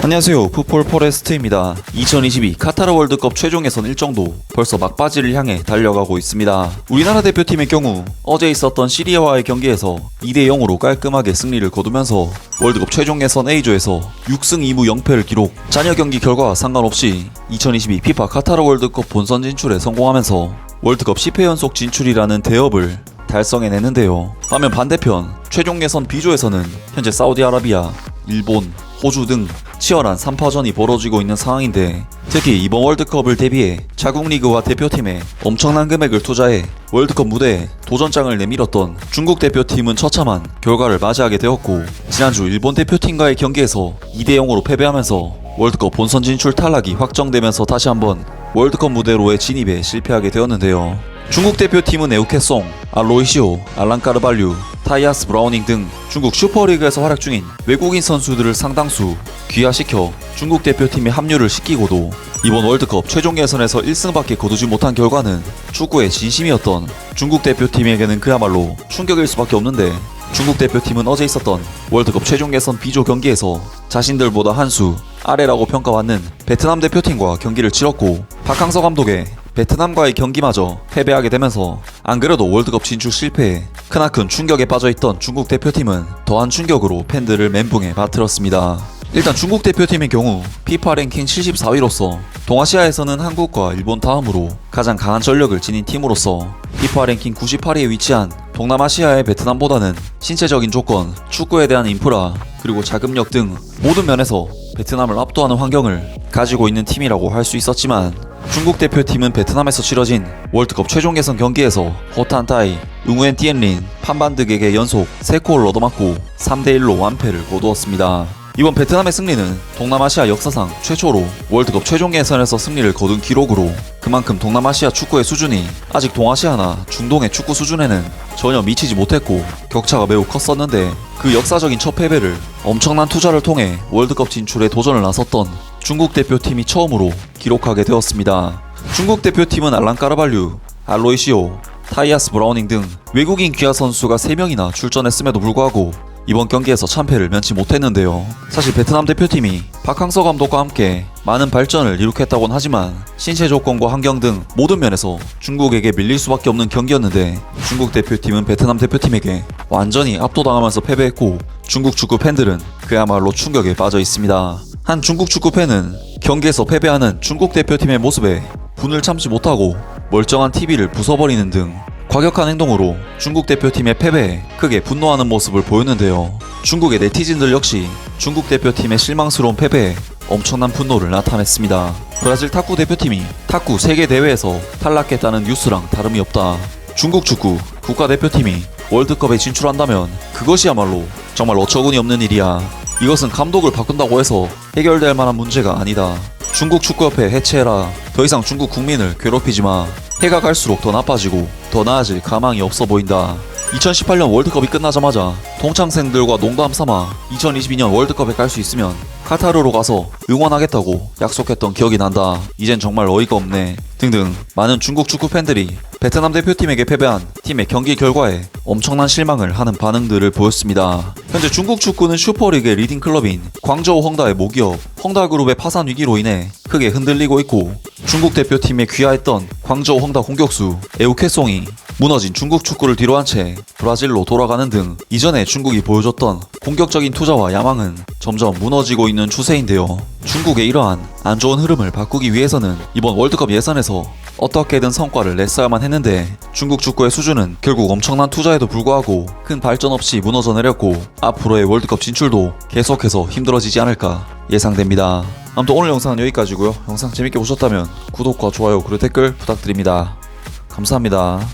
안녕하세요, 풋볼 포레스트입니다. 2022 카타르 월드컵 최종 예선 일정도 벌써 막바지를 향해 달려가고 있습니다. 우리나라 대표팀의 경우 어제 있었던 시리아와의 경기에서 2대0으로 깔끔하게 승리를 거두면서 월드컵 최종 예선 A조에서 6승 2무 0패를 기록. 잔여 경기 결과와 상관없이 2022 피파 카타르 월드컵 본선 진출에 성공하면서 월드컵 10회 연속 진출이라는 대업을 달성해내는데요. 반면 반대편 최종 예선 B조에서는 현재 사우디아라비아, 일본, 호주 등 치열한 3파전이 벌어지고 있는 상황인데, 특히 이번 월드컵을 대비해 자국 리그와 대표팀에 엄청난 금액을 투자해 월드컵 무대에 도전장을 내밀었던 중국 대표팀은 처참한 결과를 맞이하게 되었고, 지난주 일본 대표팀과의 경기에서 2대0으로 패배하면서 월드컵 본선 진출 탈락이 확정되면서 다시 한번 월드컵 무대로의 진입에 실패하게 되었는데요. 중국 대표팀은 에우케송, 알로이시오, 알랑카르발류, 타이아스 브라우닝 등 중국 슈퍼리그에서 활약 중인 외국인 선수들을 상당수 귀화시켜 중국 대표팀에 합류를 시키고도 이번 월드컵 최종 예선에서 1승밖에 거두지 못한 결과는 축구의 진심이었던 중국 대표팀에게는 그야말로 충격일 수밖에 없는데, 중국 대표팀은 어제 있었던 월드컵 최종 예선 B조 경기에서 자신들보다 한 수 아래라고 평가받는 베트남 대표팀과 경기를 치렀고, 박항서 감독의 베트남과의 경기마저 패배하게 되면서 안 그래도 월드컵 진출 실패에 크나큰 충격에 빠져있던 중국 대표팀은 더한 충격으로 팬들을 멘붕에 빠뜨렸습니다. 일단 중국 대표팀의 경우 피파 랭킹 74위로서 동아시아에서는 한국과 일본 다음으로 가장 강한 전력을 지닌 팀으로서 피파 랭킹 98위에 위치한 동남아시아의 베트남보다는 신체적인 조건, 축구에 대한 인프라, 그리고 자금력 등 모든 면에서 베트남을 압도하는 환경을 가지고 있는 팀이라고 할 수 있었지만, 중국 대표팀은 베트남에서 치러진 월드컵 최종 예선 경기에서 호탄타이, 응우엔 티엔린, 판반득에게 연속 3골을 얻어맞고 3대1로 완패를 거두었습니다. 이번 베트남의 승리는 동남아시아 역사상 최초로 월드컵 최종 예선에서 승리를 거둔 기록으로, 그만큼 동남아시아 축구의 수준이 아직 동아시아나 중동의 축구 수준에는 전혀 미치지 못했고 격차가 매우 컸었는데, 그 역사적인 첫 패배를 엄청난 투자를 통해 월드컵 진출에 도전을 나섰던 중국 대표팀이 처음으로 기록하게 되었습니다. 중국 대표팀은 알랑카르발류, 알로이시오, 타이아스 브라우닝 등 외국인 귀화 선수가 3명이나 출전했음에도 불구하고 이번 경기에서 참패를 면치 못했는데요. 사실 베트남 대표팀이 박항서 감독과 함께 많은 발전을 이룩했다곤 하지만 신체 조건과 환경 등 모든 면에서 중국에게 밀릴 수밖에 없는 경기였는데, 중국 대표팀은 베트남 대표팀에게 완전히 압도당하면서 패배했고, 중국 축구 팬들은 그야말로 충격에 빠져 있습니다. 한 중국 축구 팬은 경기에서 패배하는 중국 대표팀의 모습에 분을 참지 못하고 멀쩡한 TV를 부숴버리는 등 과격한 행동으로 중국 대표팀의 패배에 크게 분노하는 모습을 보였는데요. 중국의 네티즌들 역시 중국 대표팀의 실망스러운 패배에 엄청난 분노를 나타냈습니다. 브라질 탁구 대표팀이 탁구 세계대회에서 탈락했다는 뉴스랑 다름이 없다. 중국 축구 국가대표팀이 월드컵에 진출한다면 그것이야말로 정말 어처구니 없는 일이야. 이것은 감독을 바꾼다고 해서 해결될 만한 문제가 아니다. 중국 축구협회 해체해라. 더 이상 중국 국민을 괴롭히지 마. 해가 갈수록 더 나빠지고 더 나아질 가망이 없어 보인다. 2018년 월드컵이 끝나자마자 동창생들과 농담 삼아 2022년 월드컵에 갈 수 있으면 카타르로 가서 응원하겠다고 약속했던 기억이 난다. 이젠 정말 어이가 없네. 등등 많은 중국 축구 팬들이 베트남 대표팀에게 패배한 팀의 경기 결과에 엄청난 실망을 하는 반응들을 보였습니다. 현재 중국 축구는 슈퍼리그의 리딩 클럽인 광저우 헝다의 모기업 헝다그룹의 파산 위기로 인해 크게 흔들리고 있고, 중국 대표팀에 귀화했던 광저우 헝다 공격수 에우케송이 무너진 중국 축구를 뒤로한 채 브라질로 돌아가는 등 이전에 중국이 보여줬던 공격적인 투자와 야망은 점점 무너지고 있는 추세인데요. 중국의 이러한 안 좋은 흐름을 바꾸기 위해서는 이번 월드컵 예선에서 어떻게든 성과를 냈어야만 했는데, 중국 축구의 수준은 결국 엄청난 투자에도 불구하고 큰 발전 없이 무너져 내렸고, 앞으로의 월드컵 진출도 계속해서 힘들어지지 않을까 예상됩니다. 아무튼 오늘 영상은 여기까지고요. 영상 재밌게 보셨다면 구독과 좋아요 그리고 댓글 부탁드립니다. 감사합니다.